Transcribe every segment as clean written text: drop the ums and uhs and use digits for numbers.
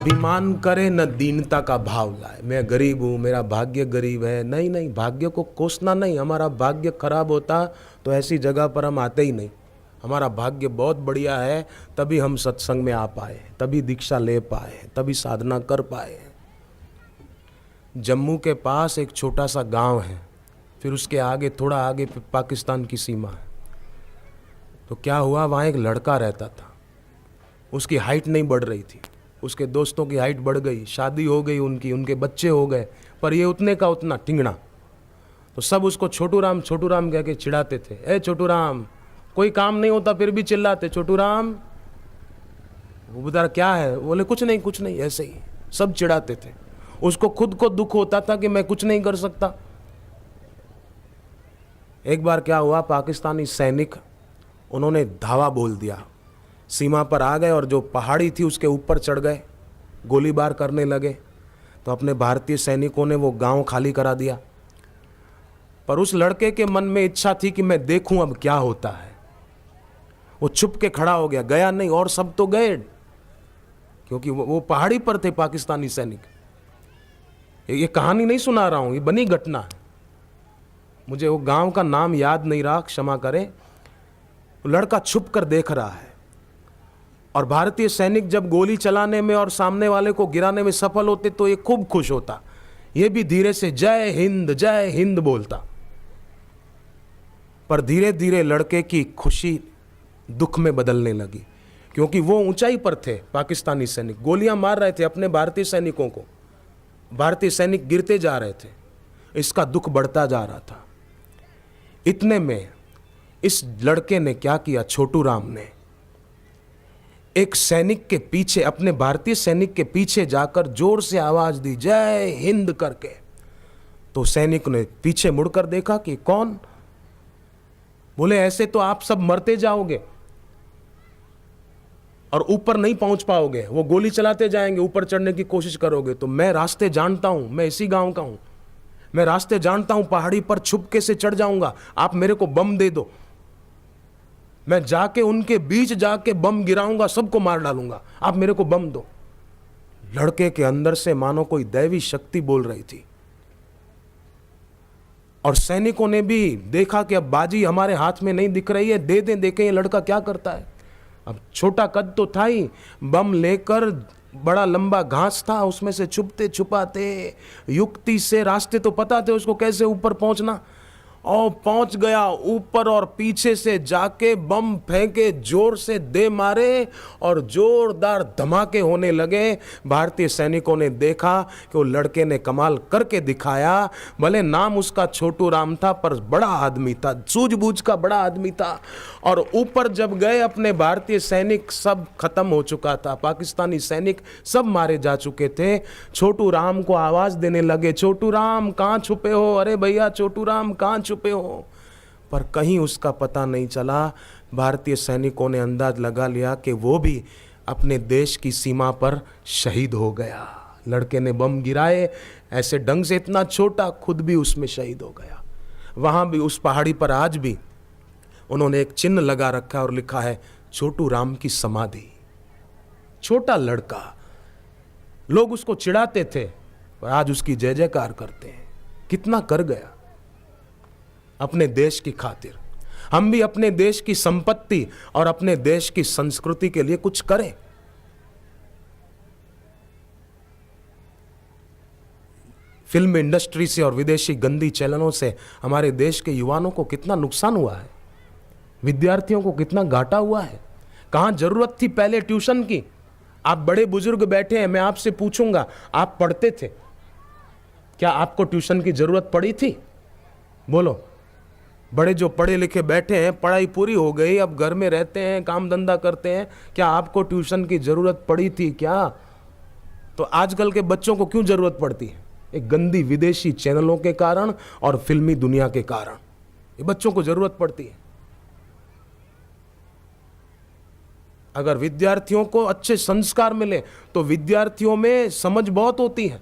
अभिमान करे न दीनता का भाव लाए। मैं गरीब हूँ, मेरा भाग्य गरीब है। नहीं नहीं, भाग्य को कोसना नहीं। हमारा भाग्य खराब होता तो ऐसी जगह पर हम आते ही नहीं। हमारा भाग्य बहुत बढ़िया है, तभी हम सत्संग में आ पाए, तभी दीक्षा ले पाए, तभी साधना कर पाए। जम्मू के पास एक छोटा सा गांव है, फिर उसके आगे थोड़ा आगे पाकिस्तान की सीमा है। तो क्या हुआ, वहाँ एक लड़का रहता था। उसकी हाइट नहीं बढ़ रही थी, उसके दोस्तों की हाइट बढ़ गई, शादी हो गई उनकी, उनके बच्चे हो गए, पर ये उतने का उतना टिंगना। तो सब उसको छोटू राम कह के चिढ़ाते थे। ए छोटू राम, कोई काम नहीं होता फिर भी चिल्लाते छोटू राम। वो बता क्या है, बोले कुछ नहीं कुछ नहीं, ऐसे ही सब चिढ़ाते थे। उसको खुद को दुख होता था कि मैं कुछ नहीं कर सकता। एक बार क्या हुआ, पाकिस्तानी सैनिक उन्होंने धावा बोल दिया, सीमा पर आ गए और जो पहाड़ी थी उसके ऊपर चढ़ गए, गोलीबार करने लगे। तो अपने भारतीय सैनिकों ने वो गांव खाली करा दिया। पर उस लड़के के मन में इच्छा थी कि मैं देखूं अब क्या होता है। वो छुप के खड़ा हो गया, गया नहीं, और सब तो गए क्योंकि वो पहाड़ी पर थे पाकिस्तानी सैनिक। ये कहानी नहीं सुना रहा हूं, ये बनी घटना है। मुझे वो गांव का नाम याद नहीं रहा, क्षमा करें। लड़का छुप कर देख रहा है और भारतीय सैनिक जब गोली चलाने में और सामने वाले को गिराने में सफल होते तो ये खूब खुश होता। ये भी धीरे से जय हिंद बोलता। पर धीरे धीरे लड़के की खुशी दुख में बदलने लगी, क्योंकि वो ऊंचाई पर थे। पाकिस्तानी सैनिक गोलियां मार रहे थे अपने भारतीय सैनिकों को, भारतीय सैनिक गिरते जा रहे थे, इसका दुख बढ़ता जा रहा था। इतने में इस लड़के ने क्या किया, छोटू राम ने एक सैनिक के पीछे, अपने भारतीय सैनिक के पीछे जाकर जोर से आवाज दी, जय हिंद करके। तो सैनिक ने पीछे मुड़कर देखा कि कौन। बोले ऐसे तो आप सब मरते जाओगे और ऊपर नहीं पहुंच पाओगे, वो गोली चलाते जाएंगे, ऊपर चढ़ने की कोशिश करोगे। तो मैं रास्ते जानता हूं, मैं इसी गांव का हूं, मैं रास्ते जानता हूं, पहाड़ी पर छुपके से चढ़ जाऊंगा। आप मेरे को बम दे दो, मैं जाके उनके बीच जाके बम गिराऊंगा, सबको मार डालूंगा, आप मेरे को बम दो। लड़के के अंदर से मानो कोई दैवी शक्ति बोल रही थी। और सैनिकों ने भी देखा कि अब बाजी हमारे हाथ में नहीं दिख रही है, दे दें, देखें ये लड़का क्या करता है। अब छोटा कद तो था ही, बम लेकर बड़ा लंबा घास था, उसमें से छुपते छुपाते युक्ति से, रास्ते तो पता थे उसको कैसे ऊपर पहुंचना, और पहुंच गया ऊपर और पीछे से जाके बम फेंके, जोर से दे मारे और जोरदार धमाके होने लगे। भारतीय सैनिकों ने देखा कि वो लड़के ने कमाल करके दिखाया। भले नाम उसका छोटू राम था, पर बड़ा आदमी था, सूझबूझ का बड़ा आदमी था। और ऊपर जब गए, अपने भारतीय सैनिक सब खत्म हो चुका था, पाकिस्तानी सैनिक सब मारे जा चुके थे। छोटू राम को आवाज देने लगे, छोटू राम कहाँ छुपे हो, अरे भैया छोटू राम कहाँ छुपे हो। पर कहीं उसका पता नहीं चला। भारतीय सैनिकों ने अंदाज लगा लिया कि वो भी अपने देश की सीमा पर शहीद हो गया। लड़के ने बम गिराए ऐसे ढंग से, इतना छोटा, खुद भी उसमें शहीद हो गया। वहां भी उस पहाड़ी पर आज भी उन्होंने एक चिन्ह लगा रखा और लिखा है छोटू राम की समाधि। छोटा लड़का, लोग उसको चिढ़ाते थे, पर आज उसकी जय जयकार करते हैं। कितना कर गया अपने देश की खातिर। हम भी अपने देश की संपत्ति और अपने देश की संस्कृति के लिए कुछ करें। फिल्म इंडस्ट्री से और विदेशी गंदी चैनलों से हमारे देश के युवाओं को कितना नुकसान हुआ है, विद्यार्थियों को कितना घाटा हुआ है। कहां जरूरत थी पहले ट्यूशन की। आप बड़े बुजुर्ग बैठे हैं, मैं आपसे पूछूंगा, आप पढ़ते थे, क्या आपको ट्यूशन की जरूरत पड़ी थी? बोलो। बड़े जो पढ़े लिखे बैठे हैं, पढ़ाई पूरी हो गई, अब घर में रहते हैं, काम धंधा करते हैं, क्या आपको ट्यूशन की जरूरत पड़ी थी क्या? तो आजकल के बच्चों को क्यों जरूरत पड़ती है? एक गंदी विदेशी चैनलों के कारण और फिल्मी दुनिया के कारण ये बच्चों को जरूरत पड़ती है। अगर विद्यार्थियों को अच्छे संस्कार मिले तो विद्यार्थियों में समझ बहुत होती है,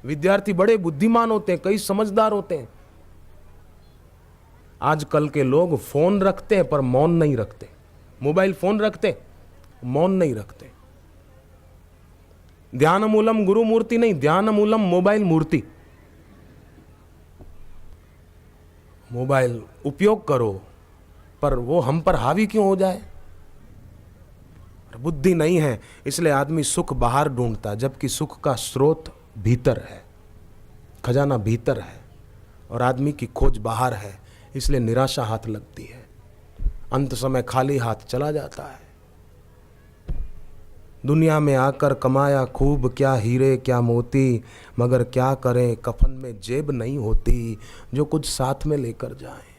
विद्यार्थी बड़े बुद्धिमान होते हैं, कई समझदार होते हैं। आजकल के लोग फोन रखते हैं पर मौन नहीं रखते, मोबाइल फोन रखते, मौन नहीं रखते। ध्यान मूलम गुरु मूर्ति नहीं, ध्यान मूलम मोबाइल मूर्ति। मोबाइल उपयोग करो, पर वो हम पर हावी क्यों हो जाए? बुद्धि नहीं है, इसलिए आदमी सुख बाहर ढूंढता, जबकि सुख का स्रोत भीतर है, खजाना भीतर है, और आदमी की खोज बाहर है। इसलिए निराशा हाथ लगती है, अंत समय खाली हाथ चला जाता है। दुनिया में आकर कमाया खूब, क्या हीरे क्या मोती, मगर क्या करें कफन में जेब नहीं होती जो कुछ साथ में लेकर जाए।